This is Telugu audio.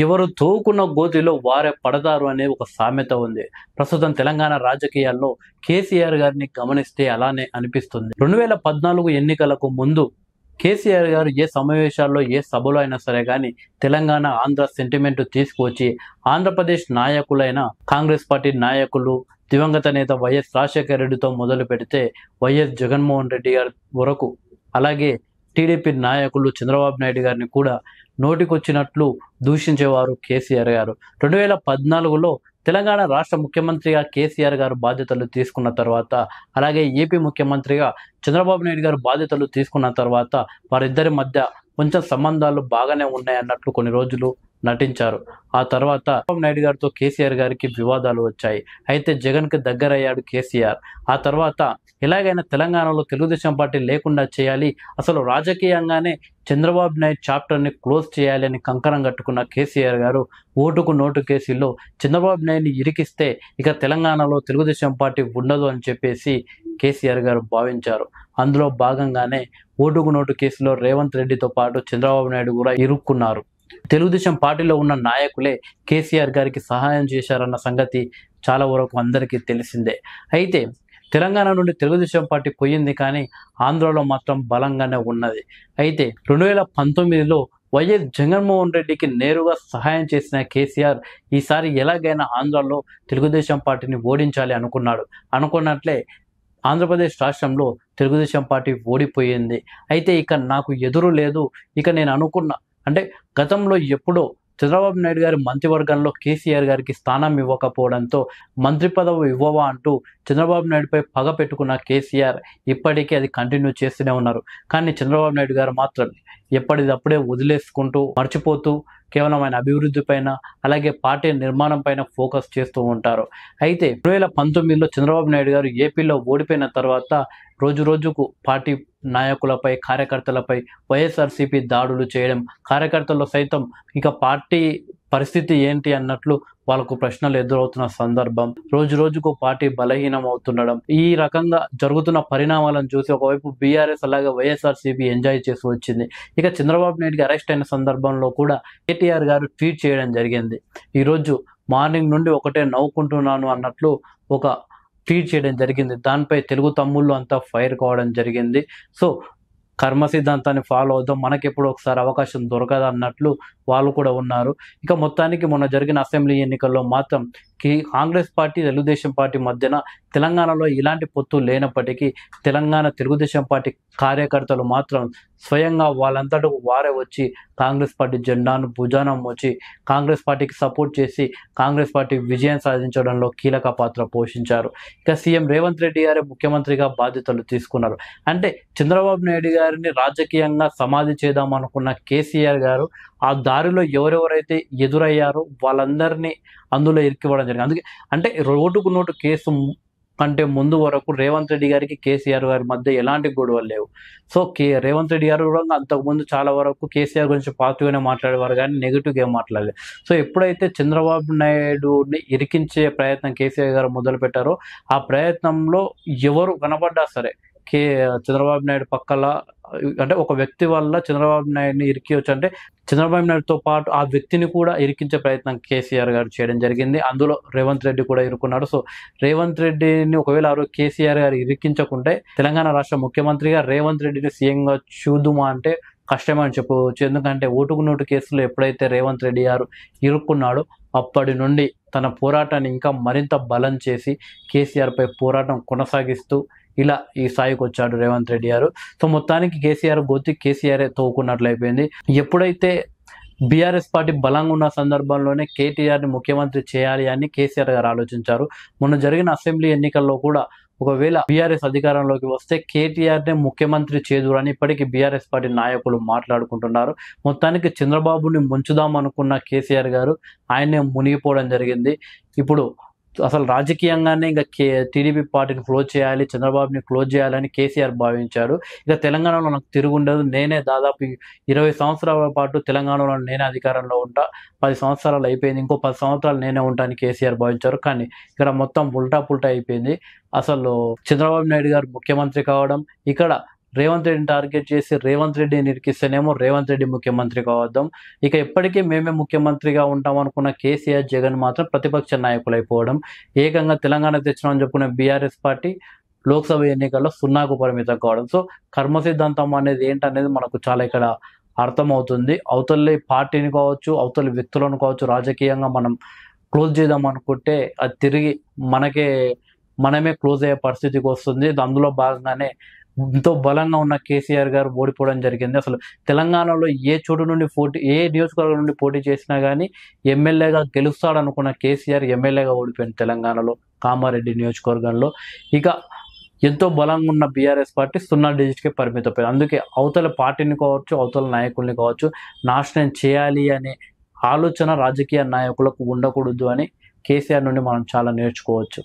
ఎవరు తోవుకున్న గోతిలో వారే పడతారు అనే ఒక సామెత ఉంది. ప్రస్తుతం తెలంగాణ రాజకీయాల్లో కేసీఆర్ గారిని గమనిస్తే అలానే అనిపిస్తుంది. 2014 ఎన్నికలకు ముందు కేసీఆర్ గారు ఏ సమావేశాల్లో ఏ సభలో అయినా సరే కానీ తెలంగాణ ఆంధ్ర సెంటిమెంట్ తీసుకువచ్చి ఆంధ్రప్రదేశ్ నాయకులైన కాంగ్రెస్ పార్టీ నాయకులు దివంగత నేత వైఎస్ రాజశేఖర రెడ్డితో మొదలు పెడితే వైఎస్ జగన్మోహన్ రెడ్డి గారి వరకు, అలాగే టీడీపీ నాయకులు చంద్రబాబు నాయుడు గారిని కూడా నోటికొచ్చినట్లు దూషించేవారు కేసీఆర్ గారు. 2014లో తెలంగాణ రాష్ట్ర ముఖ్యమంత్రిగా కేసీఆర్ గారు బాధ్యతలు తీసుకున్న తర్వాత, అలాగే ఏపీ ముఖ్యమంత్రిగా చంద్రబాబు నాయుడు గారు బాధ్యతలు తీసుకున్న తర్వాత వారిద్దరి మధ్య కొంచెం సంబంధాలు బాగానే ఉన్నాయన్నట్లు కొన్ని రోజులు నటించారు. ఆ తర్వాత చంద్రబాబు నాయుడు గారితో కేసీఆర్ గారికి వివాదాలు వచ్చాయి. అయితే జగన్కి దగ్గరయ్యాడు కేసీఆర్. ఆ తర్వాత ఎలాగైనా తెలంగాణలో తెలుగుదేశం పార్టీ లేకుండా చేయాలి, అసలు రాజకీయంగానే చంద్రబాబు నాయుడు చాప్టర్ని క్లోజ్ చేయాలి అని కంకణం కట్టుకున్న కేసీఆర్ గారు ఓటుకు నోటు కేసుల్లో చంద్రబాబు నాయుడిని ఇరికిస్తే ఇక తెలంగాణలో తెలుగుదేశం పార్టీ ఉండదు అని చెప్పేసి కేసీఆర్ గారు భావించారు. అందులో భాగంగానే ఓటుకు నోటు కేసులో రేవంత్ రెడ్డితో పాటు చంద్రబాబు నాయుడు కూడా ఇరుక్కున్నారు. తెలుగుదేశం పార్టీలో ఉన్న నాయకులే కేసీఆర్ గారికి సహాయం చేశారన్న సంగతి చాలా వరకు అందరికీ తెలిసిందే. అయితే తెలంగాణ నుండి తెలుగుదేశం పార్టీ పోయింది, కానీ ఆంధ్రలో మాత్రం బలంగానే ఉన్నది. అయితే 2019లో వైఎస్ జగన్మోహన్ రెడ్డికి నేరుగా సహాయం చేసిన కేసీఆర్ ఈసారి ఎలాగైనా ఆంధ్రలో తెలుగుదేశం పార్టీని ఓడించాలి అనుకున్నాడు. అనుకున్నట్లే ఆంధ్రప్రదేశ్ రాష్ట్రంలో తెలుగుదేశం పార్టీ ఓడిపోయింది. అయితే ఇక నాకు ఎదురు లేదు, ఇక నేను అనుకున్న అంటే గతంలో ఎప్పుడో చంద్రబాబు నాయుడు గారి మంత్రివర్గంలో కేసీఆర్ గారికి స్థానం ఇవ్వకపోవడంతో మంత్రి పదవి ఇవ్వవా అంటూ చంద్రబాబు నాయుడుపై పగ పెట్టుకున్న కేసీఆర్ ఇప్పటికీ అది కంటిన్యూ చేస్తూనే ఉన్నారు. కానీ చంద్రబాబు నాయుడు గారు మాత్రం ఎప్పటిదప్పుడే వదిలేసుకుంటూ మర్చిపోతూ కేవలం ఆయన అభివృద్ధి పైన, అలాగే పార్టీ నిర్మాణం పైన ఫోకస్ చేస్తూ ఉంటారు. అయితే 2019లో చంద్రబాబు నాయుడు గారు ఏపీలో ఓడిపోయిన తర్వాత రోజు రోజుకు పార్టీ నాయకులపై, కార్యకర్తలపై వైఎస్ఆర్సీపీ దాడులు చేయడం, కార్యకర్తల్లో సైతం ఇక పార్టీ పరిస్థితి ఏంటి అన్నట్లు వాళ్ళకు ప్రశ్నలు ఎదురవుతున్న సందర్భం, రోజు రోజుకు పార్టీ బలహీనం అవుతుండడం, ఈ రకంగా జరుగుతున్న పరిణామాలను చూసి ఒకవైపు బీఆర్ఎస్ అలాగే వైఎస్ఆర్సీపీ ఎంజాయ్ చేసి వచ్చింది. ఇక చంద్రబాబు నాయుడుకి అరెస్ట్ అయిన సందర్భంలో కూడా కేటీఆర్ గారు ట్వీట్ చేయడం జరిగింది. ఈరోజు మార్నింగ్ నుండి ఒకటే నవ్వుకుంటున్నాను అన్నట్లు ఒక ట్వీట్ చేయడం జరిగింది. దానిపై తెలుగు తమ్ముళ్ళు అంతా ఫైర్ కావడం జరిగింది. సో కర్మ సిద్ధాంతాన్ని ఫాలో అవుదాం, మనకి ఎప్పుడు ఒకసారి అవకాశం దొరకదు అన్నట్లు వాళ్ళు కూడా ఉన్నారు. ఇక మొత్తానికి మొన్న జరిగిన అసెంబ్లీ ఎన్నికల్లో మాత్రం కాంగ్రెస్ పార్టీ తెలుగుదేశం పార్టీ మధ్యన తెలంగాణలో ఇలాంటి పొత్తు లేనప్పటికీ తెలంగాణ తెలుగుదేశం పార్టీ కార్యకర్తలు మాత్రం స్వయంగా వాళ్ళంతటా వారే వచ్చి కాంగ్రెస్ పార్టీ జెండాను భుజానం వచ్చి కాంగ్రెస్ పార్టీకి సపోర్ట్ చేసి కాంగ్రెస్ పార్టీ విజయం సాధించడంలో కీలక పాత్ర పోషించారు. ఇక సీఎం రేవంత్ రెడ్డి గారే ముఖ్యమంత్రిగా బాధ్యతలు తీసుకున్నారు. అంటే చంద్రబాబు నాయుడు గారిని రాజకీయంగా సమాధి చేద్దాం అనుకున్న కేసీఆర్ గారు ఆ దారిలో ఎవరెవరైతే ఎదురయ్యారో వాళ్ళందరినీ అందులో ఇరికివ్వడం జరిగింది. అందుకే అంటే ఓటుకు నోటు కేసు కంటే ముందు వరకు రేవంత్ రెడ్డి గారికి కేసీఆర్ గారి మధ్య ఎలాంటి గొడవలు లేవు. సో రేవంత్ రెడ్డి గారు కూడా అంతకుముందు చాలా వరకు కేసీఆర్ గురించి పాజిటివ్గానే మాట్లాడేవారు, కానీ నెగిటివ్గా ఏం మాట్లాడలేదు. సో ఎప్పుడైతే చంద్రబాబు నాయుడుని ఇరికించే ప్రయత్నం కేసీఆర్ గారు మొదలు పెట్టారో ఆ ప్రయత్నంలో ఎవరు కనపడ్డా సరే చంద్రబాబు నాయుడు పక్కల అంటే ఒక వ్యక్తి వల్ల చంద్రబాబు నాయుడిని ఇరికివచ్చు, అంటే చంద్రబాబు నాయుడుతో పాటు ఆ వ్యక్తిని కూడా ఇరికించే ప్రయత్నం కేసీఆర్ గారు చేయడం జరిగింది. అందులో రేవంత్ రెడ్డి కూడా ఇరుక్కున్నాడు. సో రేవంత్ రెడ్డిని ఒకవేళ కేసీఆర్ గారు ఇరికించకుంటే తెలంగాణ రాష్ట్ర ముఖ్యమంత్రిగా రేవంత్ రెడ్డిని సీఎంగా చూద్దుమా అంటే కష్టమని చెప్పవచ్చు. ఎందుకంటే ఓటుకు నోటు కేసులో ఎప్పుడైతే రేవంత్ రెడ్డి గారు ఇరుక్కున్నాడో అప్పటి నుండి తన పోరాటాన్ని ఇంకా మరింత బలం చేసి కేసీఆర్పై పోరాటం కొనసాగిస్తూ ఇలా ఈ స్థాయికి వచ్చాడు రేవంత్ రెడ్డి గారు. సో మొత్తానికి కేసీఆర్ గొత్తి కేసీఆరే తోకున్నట్లు అయిపోయింది. ఎప్పుడైతే బీఆర్ఎస్ పార్టీ బలంగా ఉన్న సందర్భంలోనే కేటీఆర్ని ముఖ్యమంత్రి చేయాలి అని కేసీఆర్ గారు ఆలోచించారు. మొన్న జరిగిన అసెంబ్లీ ఎన్నికల్లో కూడా ఒకవేళ బీఆర్ఎస్ అధికారంలోకి వస్తే కేటీఆర్నే ముఖ్యమంత్రి చేదురని ఇప్పటికీ బీఆర్ఎస్ పార్టీ నాయకులు మాట్లాడుకుంటున్నారు. మొత్తానికి చంద్రబాబుని ముంచుదాం అనుకున్న కేసీఆర్ గారు ఆయనే మునిగిపోవడం జరిగింది. ఇప్పుడు అసలు రాజకీయంగానే ఇంకా టీడీపీ పార్టీని క్లోజ్ చేయాలి, చంద్రబాబుని క్లోజ్ చేయాలని కేసీఆర్ భావించాడు. ఇక తెలంగాణలో నాకు తిరుగుండదు, నేనే దాదాపు 20 సంవత్సరాల పాటు తెలంగాణలో నేనే అధికారంలో ఉంటా, 10 సంవత్సరాలు అయిపోయింది, ఇంకో 10 సంవత్సరాలు నేనే ఉంటాను కేసీఆర్ భావించారు. కానీ ఇక్కడ మొత్తం ఉల్టా పుల్టా అయిపోయింది. అసలు చంద్రబాబు నాయుడు గారు ముఖ్యమంత్రి కావడం, ఇక్కడ రేవంత్ రెడ్డిని టార్గెట్ చేసి రేవంత్ రెడ్డిని ఇరికిస్తేనేమో రేవంత్ రెడ్డి ముఖ్యమంత్రి కావద్దాం, ఇక ఎప్పటికీ మేమే ముఖ్యమంత్రిగా ఉంటాం అనుకున్న కేసీఆర్ జగన్ మాత్రం ప్రతిపక్ష నాయకులు అయిపోవడం, ఏకంగా తెలంగాణ తెచ్చినామని చెప్పుకునే బీఆర్ఎస్ పార్టీ లోక్సభ ఎన్నికల్లో 0కు పరిమితం కావడం. సో కర్మ సిద్ధాంతం అనేది ఏంటనేది మనకు చాలా ఇక్కడ అర్థమవుతుంది. అవతలి పార్టీని కావచ్చు, అవతలి వ్యక్తులను కావచ్చు, రాజకీయంగా మనం క్లోజ్ చేద్దాం అనుకుంటే అది తిరిగి మనమే క్లోజ్ అయ్యే పరిస్థితికి వస్తుంది. అందులో భాగంగానే ఎంతో బలంగా ఉన్న కేసీఆర్ గారు ఓడిపోవడం జరిగింది. అసలు తెలంగాణలో ఏ నియోజకవర్గం నుండి పోటీ చేసినా కానీ ఎమ్మెల్యేగా గెలుస్తాడనుకున్న కేసీఆర్ ఎమ్మెల్యేగా ఓడిపోయింది తెలంగాణలో కామారెడ్డి నియోజకవర్గంలో. ఇక ఎంతో బలంగా ఉన్న బీఆర్ఎస్ పార్టీ 0 డిజిట్కే పరిమితమైంది. అందుకే అవతల పార్టీని కావచ్చు, అవతల నాయకుల్ని కావచ్చు నాశనం చేయాలి అనే ఆలోచన రాజకీయ నాయకులకు ఉండకూడదు అని కేసీఆర్ నుండి మనం చాలా నేర్చుకోవచ్చు.